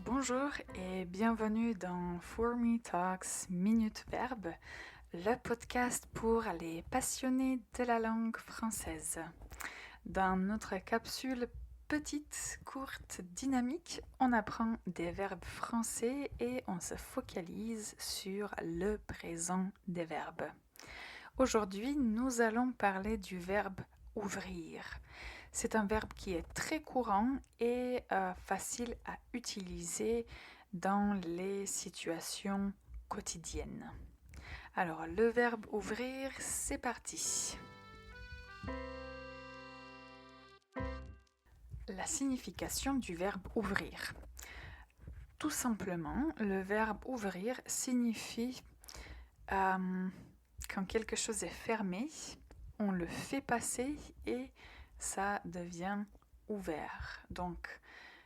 Bonjour et bienvenue dans For Me Talks Minute Verbe, le podcast pour les passionnés de la langue française. Dans notre capsule petite, courte, dynamique, on apprend des verbes français et on se focalise sur le présent des verbes. Aujourd'hui, nous allons parler du verbe ouvrir. C'est un verbe qui est très courant et facile à utiliser dans les situations quotidiennes. Alors, le verbe ouvrir, c'est parti. La signification du verbe ouvrir. Tout simplement, le verbe ouvrir signifie quand quelque chose est fermé, on le fait passer et ça devient ouvert. Donc,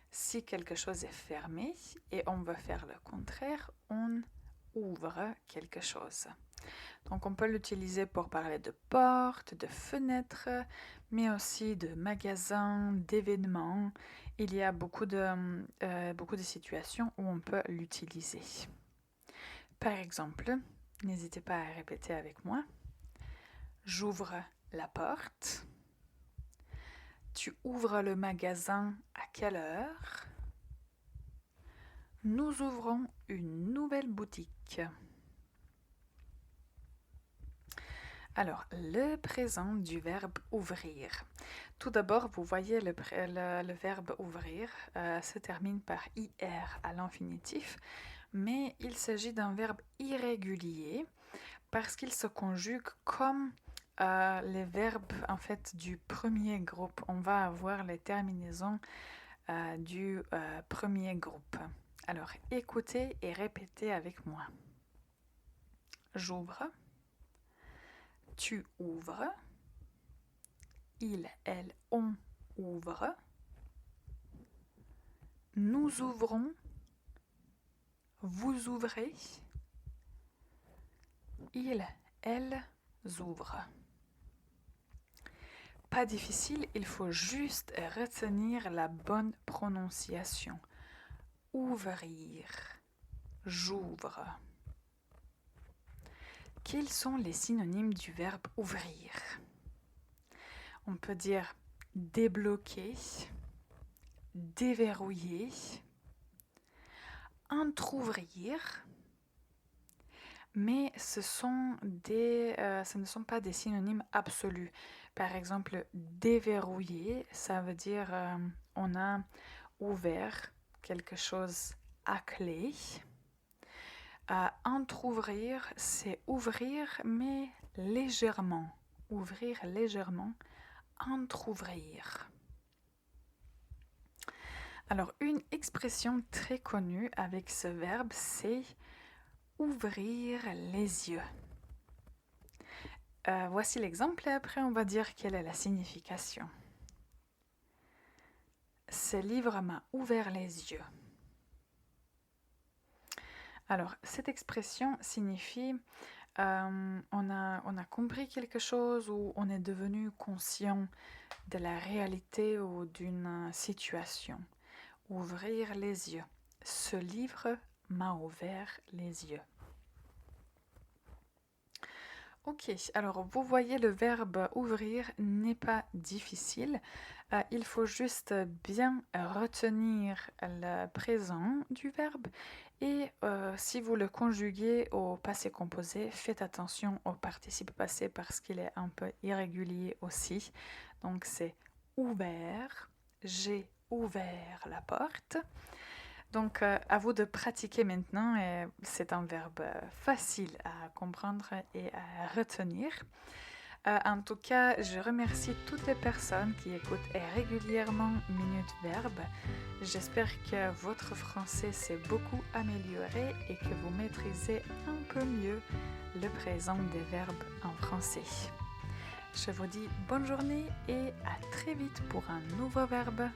si quelque chose est fermé et on veut faire le contraire, on ouvre quelque chose. Donc, on peut l'utiliser pour parler de portes, de fenêtres, mais aussi de magasins, d'événements. Il y a beaucoup de situations où on peut l'utiliser. Par exemple, n'hésitez pas à répéter avec moi. J'ouvre la porte. Tu ouvres le magasin à quelle heure? Nous ouvrons une nouvelle boutique. Alors, le présent du verbe ouvrir. Tout d'abord, vous voyez le verbe ouvrir se termine par IR à l'infinitif, mais il s'agit d'un verbe irrégulier parce qu'il se conjugue comme les verbes en fait du premier groupe. On va avoir les terminaisons du premier groupe. Alors écoutez et répétez avec moi. J'ouvre, tu ouvres, il, elle, on ouvre, nous ouvrons, vous ouvrez, il, elles ouvrent. Pas difficile, il faut juste retenir la bonne prononciation. Ouvrir, j'ouvre. Quels sont les synonymes du verbe ouvrir? On peut dire débloquer, déverrouiller, entrouvrir, mais ce ne sont pas des synonymes absolus. Par exemple, déverrouiller, ça veut dire on a ouvert quelque chose à clé. Entrouvrir, c'est ouvrir, mais légèrement. Ouvrir légèrement, entrouvrir. Alors, une expression très connue avec ce verbe, c'est ouvrir les yeux. Voici l'exemple et après on va dire quelle est la signification. Ce livre m'a ouvert les yeux. Alors, cette expression signifie on a compris quelque chose ou on est devenu conscient de la réalité ou d'une situation. Ouvrir les yeux. Ce livre m'a ouvert les yeux. Ok, alors vous voyez le verbe ouvrir n'est pas difficile. Il faut juste bien retenir le présent du verbe et si vous le conjuguez au passé composé, faites attention au participe passé parce qu'il est un peu irrégulier aussi. Donc c'est ouvert, j'ai ouvert la porte. Donc, à vous de pratiquer maintenant. Et c'est un verbe facile à comprendre et à retenir. En tout cas, je remercie toutes les personnes qui écoutent régulièrement Minute Verbe. J'espère que votre français s'est beaucoup amélioré et que vous maîtrisez un peu mieux le présent des verbes en français. Je vous dis bonne journée et à très vite pour un nouveau verbe.